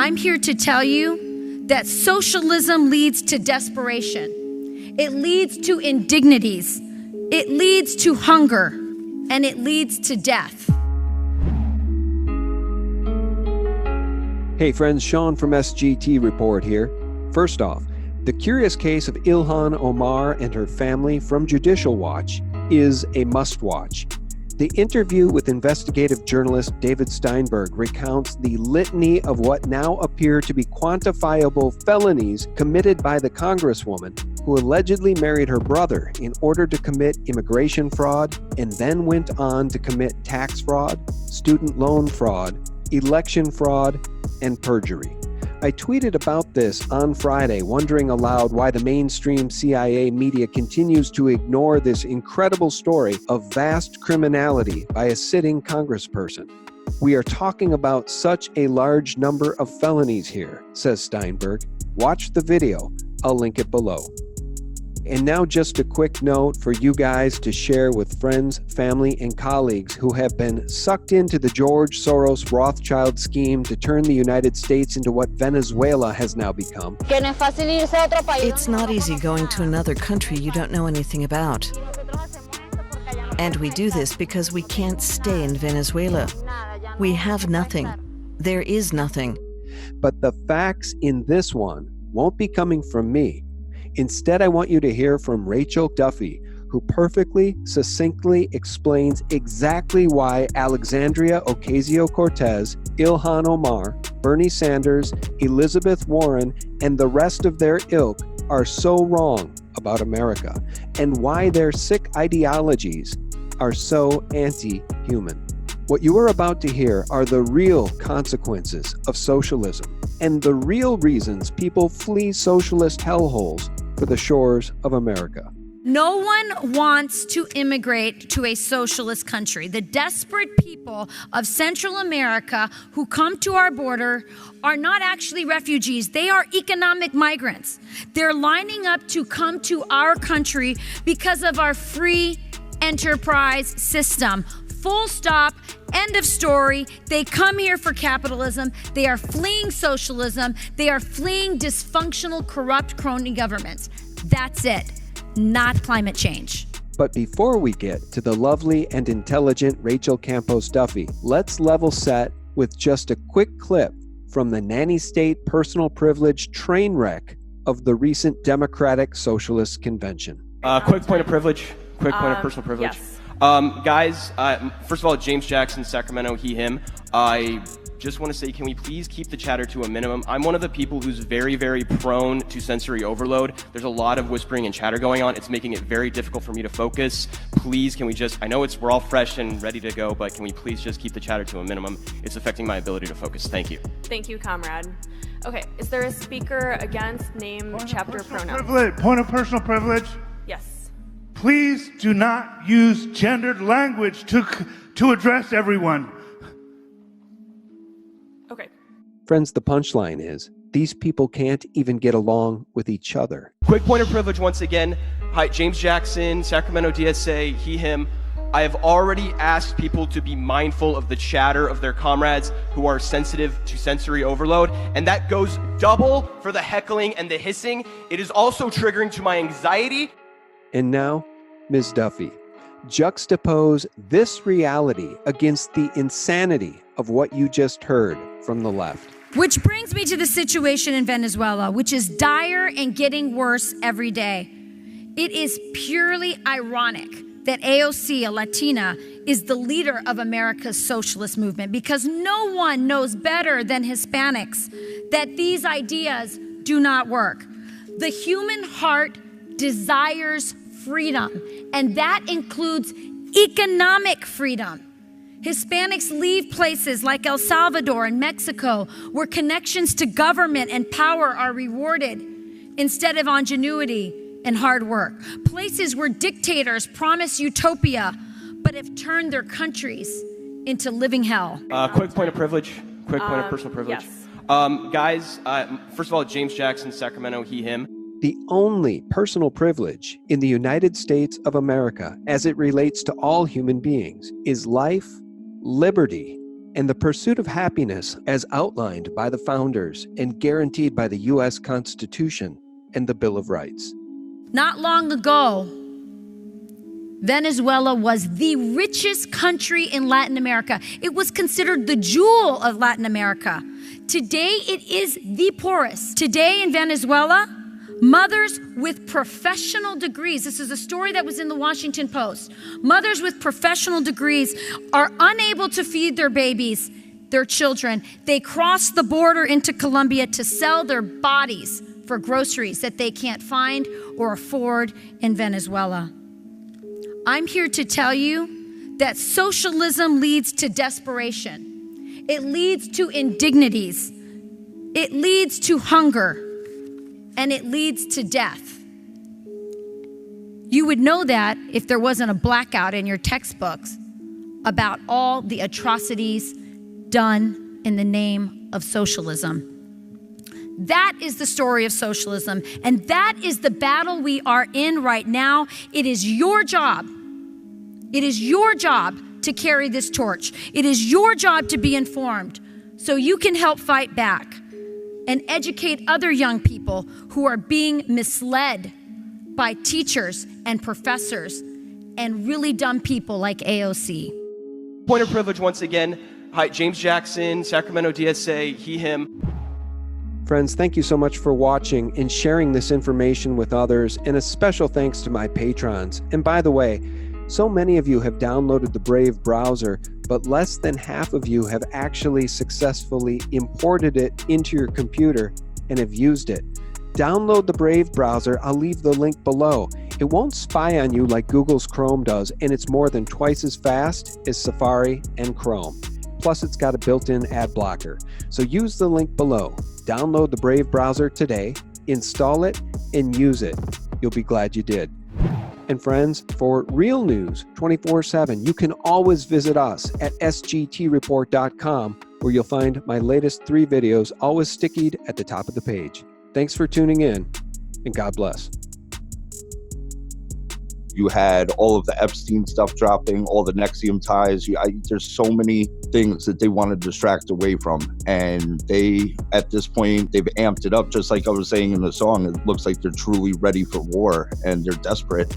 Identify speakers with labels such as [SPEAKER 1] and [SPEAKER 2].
[SPEAKER 1] I'm here to tell you that socialism leads to desperation. It leads to indignities. It leads to hunger, and it leads to death.
[SPEAKER 2] Hey friends, Sean from SGT Report here. First off, the curious case of Ilhan Omar and her family from Judicial Watch is a must-watch. The interview with investigative journalist David Steinberg recounts the litany of what now appear to be quantifiable felonies committed by the Congresswoman who allegedly married her brother in order to commit immigration fraud and then went on to commit tax fraud, student loan fraud, election fraud, and perjury. I tweeted about this on Friday, wondering aloud why the mainstream CIA media continues to ignore this incredible story of vast criminality by a sitting congressperson. We are talking about such a large number of felonies here, says Steinberg. Watch the video. I'll link it below. And now just a quick note for you guys to share with friends, family, and colleagues who have been sucked into the George Soros Rothschild scheme to turn the United States into what Venezuela has now become.
[SPEAKER 3] It's not easy going to another country you don't know anything about. And we do this because we can't stay in Venezuela. We have nothing. There is nothing.
[SPEAKER 2] But the facts in this one won't be coming from me. Instead, I want you to hear from Rachel Duffy, who perfectly, succinctly explains exactly why Alexandria Ocasio-Cortez, Ilhan Omar, Bernie Sanders, Elizabeth Warren, and the rest of their ilk are so wrong about America, and why their sick ideologies are so anti-human. What you are about to hear are the real consequences of socialism, and the real reasons people flee socialist hellholes for the shores of America.
[SPEAKER 1] No one wants to immigrate to a socialist country. The desperate people of Central America who come to our border are not actually refugees. They are economic migrants. They're lining up to come to our country because of our free enterprise system. Full stop, end of story. They come here for capitalism. They are fleeing socialism. They are fleeing dysfunctional, corrupt, crony governments. That's it, not climate change.
[SPEAKER 2] But before we get to the lovely and intelligent Rachel Campos Duffy, let's level set with just a quick clip from the nanny state personal privilege train wreck of the recent Democratic Socialist Convention.
[SPEAKER 4] Quick point of privilege, quick point of personal privilege.
[SPEAKER 5] Yes.
[SPEAKER 4] Guys, first of all, James Jackson, Sacramento, he, him. I just want to say, can we please keep the chatter to a minimum? I'm one of the people who's very, very prone to sensory overload. There's a lot of whispering and chatter going on. It's making it very difficult for me to focus. Please, can we just, I know we're all fresh and ready to go, but can we please just keep the chatter to a minimum? It's affecting my ability to focus. Thank you.
[SPEAKER 5] Thank you, comrade. Okay, is there a speaker against name, chapter, pronoun?
[SPEAKER 6] Point of personal privilege.
[SPEAKER 5] Yes.
[SPEAKER 6] Please do not use gendered language to address everyone.
[SPEAKER 5] Okay.
[SPEAKER 2] Friends, the punchline is, these people can't even get along with each other.
[SPEAKER 4] Quick point of privilege once again. Hi, James Jackson, Sacramento DSA, he, him. I have already asked people to be mindful of the chatter of their comrades who are sensitive to sensory overload, and that goes double for the heckling and the hissing. It is also triggering to my anxiety.
[SPEAKER 2] And now, Ms. Duffy, juxtapose this reality against the insanity of what you just heard from the left.
[SPEAKER 1] Which brings me to the situation in Venezuela, which is dire and getting worse every day. It is purely ironic that AOC, a Latina, is the leader of America's socialist movement, because no one knows better than Hispanics that these ideas do not work. The human heart desires freedom, and that includes economic freedom. Hispanics leave places like El Salvador and Mexico, where connections to government and power are rewarded instead of ingenuity and hard work. Places where dictators promise utopia, but have turned their countries into living hell.
[SPEAKER 4] Quick point of privilege, quick point of personal privilege.
[SPEAKER 5] Yes.
[SPEAKER 4] Guys, first of all, James Jackson, Sacramento, he, him.
[SPEAKER 2] The only personal privilege in the United States of America, as it relates to all human beings, is life, liberty, and the pursuit of happiness as outlined by the founders and guaranteed by the U.S. Constitution and the Bill of Rights.
[SPEAKER 1] Not long ago, Venezuela was the richest country in Latin America. It was considered the jewel of Latin America. Today, it is the poorest. Today in Venezuela, mothers with professional degrees, this is a story that was in the Washington Post, mothers with professional degrees are unable to feed their babies, their children. They cross the border into Colombia to sell their bodies for groceries that they can't find or afford in Venezuela. I'm here to tell you that socialism leads to desperation. It leads to indignities. It leads to hunger. And it leads to death. You would know that if there wasn't a blackout in your textbooks about all the atrocities done in the name of socialism. That is the story of socialism, and that is the battle we are in right now. It is your job. It is your job to carry this torch. It is your job to be informed so you can help fight back and educate other young people who are being misled by teachers and professors and really dumb people like AOC.
[SPEAKER 4] Point of privilege once again. Hi, James Jackson, Sacramento DSA, he, him.
[SPEAKER 2] Friends, thank you so much for watching and sharing this information with others, and a special thanks to my patrons. And by the way, so many of you have downloaded the Brave browser, but less than half of you have actually successfully imported it into your computer and have used it. Download the Brave browser. I'll leave the link below. It won't spy on you like Google's Chrome does, and it's more than twice as fast as Safari and Chrome. Plus, it's got a built-in ad blocker. So use the link below. Download the Brave browser today, install it, and use it. You'll be glad you did. And friends, for real news 24/7, you can always visit us at sgtreport.com, where you'll find my latest 3 videos always stickied at the top of the page. Thanks for tuning in, and God bless.
[SPEAKER 7] You had all of the Epstein stuff dropping, all the Nexium ties. There's so many things that they want to distract away from. And they, at this point, they've amped it up. Just like I was saying in the song, it looks like they're truly ready for war and they're desperate.